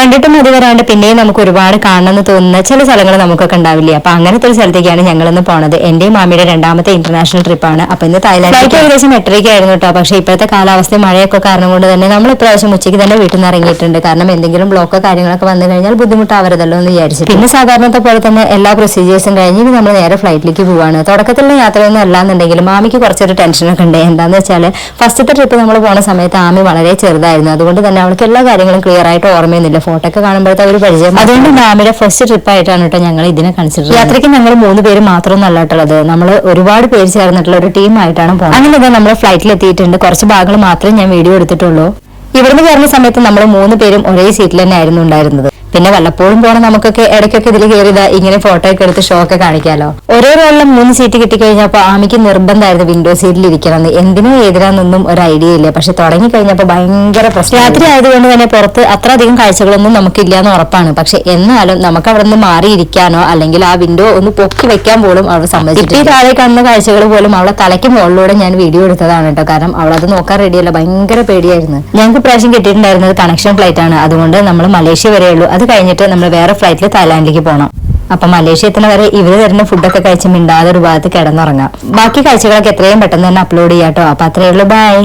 കണ്ടിട്ടും അത് വരാണ്ട് പിന്നെയും നമുക്ക് ഒരുപാട് കാണണമെന്ന് തോന്നുന്ന ചില സ്ഥലങ്ങൾ നമുക്കൊക്കെ ഉണ്ടാവില്ലേ. അപ്പൊ അങ്ങനത്തെ ഒരു സ്ഥലത്തേക്കാണ് ഞങ്ങളിന്ന് പോണത്. എന്റെയും മാമിയുടെ രണ്ടാമത്തെ ഇന്റർനാഷണൽ ട്രിപ്പാണ്. അപ്പൊ ഇന്ന് തായ്ലാൻഡിലേക്ക് ഏകദേശം 8:30 ആയിരുന്നു കേട്ടോ. പക്ഷെ ഇപ്പോഴത്തെ കാലാവസ്ഥ മഴയൊക്കെ കാരണം കൊണ്ട് തന്നെ നമ്മൾ ഇപ്രാവശ്യം ഉച്ചയ്ക്ക് തന്നെ വീട്ടിൽ നിന്ന് ഇറങ്ങിയിട്ടുണ്ട്. കാരണം എന്തെങ്കിലും ബ്ലോക്കോ കാര്യങ്ങളൊക്കെ വന്നു കഴിഞ്ഞാൽ ബുദ്ധിമുട്ടാവരുതല്ലോ എന്ന് വിചാരിച്ചു. പിന്നെ സാധാരണത്തെ പോലെ തന്നെ എല്ലാ പ്രൊസീജിയേഴ്സും കഴിഞ്ഞ് നമ്മൾ നേരെ ഫ്ലൈറ്റിലേക്ക് പോവാണ്. തുടക്കത്തിലുള്ള യാത്രയൊന്നും അല്ലാന്നുണ്ടെങ്കിലും മാമിക്ക് കുറച്ചൊരു ടെൻഷനൊക്കെ ഉണ്ട്. എന്താന്ന് വെച്ചാൽ ഫസ്റ്റത്തെ ട്രിപ്പ് നമ്മൾ പോണ സമയത്ത് ആമി വളരെ ചെറുതായിരുന്നു. അതുകൊണ്ട് തന്നെ അവൾക്ക് എല്ലാ കാര്യങ്ങളും ക്ലിയർ ആയിട്ട് ഓർമ്മയൊന്നുമില്ല. ഫോട്ടോ ഒക്കെ കാണുമ്പോഴത്തെ ഒരു പരിചയം. അതുകൊണ്ട് മാമിയുടെ ഫസ്റ്റ് ട്രിപ്പ് ആയിട്ടാണ് കേട്ടോ ഞങ്ങൾ ഇതിനെ കൺസിഡർ. യാത്രയ്ക്ക് ഞങ്ങൾ 3 പേര് മാത്രമൊന്നല്ല കേട്ടുള്ളത്, നമ്മൾ ഒരുപാട് പേര് ചേർന്നിട്ടുള്ള ഒരു ടീമായിട്ടാണ് പോകുന്നത്. അങ്ങനെ നമ്മൾ ഫ്ലൈറ്റിൽ എത്തിയിട്ടുണ്ട്. കുറച്ച് ഭാഗങ്ങൾ മാത്രമേ ഞാൻ വീഡിയോ എടുത്തിട്ടുള്ളൂ. ഇവിടുന്ന് കയറുന്ന സമയത്ത് നമ്മൾ 3 പേരും ഒരേ സീറ്റിൽ തന്നെ ആയിരുന്നു ഉണ്ടായിരുന്നത്. പിന്നെ വല്ലപ്പോഴും പോണം നമുക്കൊക്കെ ഇടയ്ക്കൊക്കെ ഇതിൽ കയറിയതാ ഇങ്ങനെ ഫോട്ടോ ഒക്കെ എടുത്ത് ഷോ ഒക്കെ കാണിക്കാലോ. ഓരോ റോളിലും 3 സീറ്റ് കിട്ടിക്കഴിഞ്ഞപ്പോൾ ആമിക്ക് നിർബന്ധമായിരുന്നു വിൻഡോ സീറ്റിൽ ഇരിക്കണമെന്ന്. എന്തിനോ ഏതിനാന്നൊന്നും ഒരു ഐഡിയ ഇല്ല. പക്ഷെ തുടങ്ങി കഴിഞ്ഞപ്പോൾ ഭയങ്കര പ്രശ്നം. രാത്രി ആയതുകൊണ്ട് തന്നെ പുറത്ത് അത്ര അധികം കാഴ്ചകളൊന്നും നമുക്കില്ല എന്ന് ഉറപ്പാണ്. പക്ഷെ എന്നാലും നമുക്ക് അവിടെ നിന്ന് മാറിയിരിക്കാനോ അല്ലെങ്കിൽ ആ വിൻഡോ ഒന്ന് പൊക്കി വെക്കാൻ പോലും അവൾ സമ്മതിച്ചിട്ട്. ഈ താഴെ കാണുന്ന കാഴ്ചകൾ പോലും അവളെ തലയ്ക്ക് മുകളിലൂടെ ഞാൻ വീഡിയോ എടുത്തതാണ് കേട്ടോ. കാരണം അവളത് നോക്കാൻ റെഡിയല്ല, ഭയങ്കര പേടിയായിരുന്നു. ഞങ്ങൾക്ക് പ്രാവശ്യം കിട്ടിയിട്ടുണ്ടായിരുന്നത് കണക്ഷൻ ഫ്ലൈറ്റ് ആണ്. അതുകൊണ്ട് നമ്മൾ മലേഷ്യ വരെയുള്ളൂ. അത് കഴിഞ്ഞിട്ട് നമ്മൾ വേറെ ഫ്ലൈറ്റിൽ തായ്ലാൻഡിലേക്ക് പോകണം. അപ്പൊ മലേഷ്യ എത്തുന്ന വരെ ഇവര് തരുന്ന ഫുഡൊക്കെ കഴിച്ച് മിണ്ടാതെ ഒരു ഭാഗത്ത് കിടന്നുറങ്ങാം. ബാക്കി കാഴ്ചകളൊക്കെ എത്രയും പെട്ടെന്ന് തന്നെ അപ്ലോഡ് ചെയ്യാട്ടോ. അപ്പൊ അത്രയേ ഉള്ളൂ. ബൈ.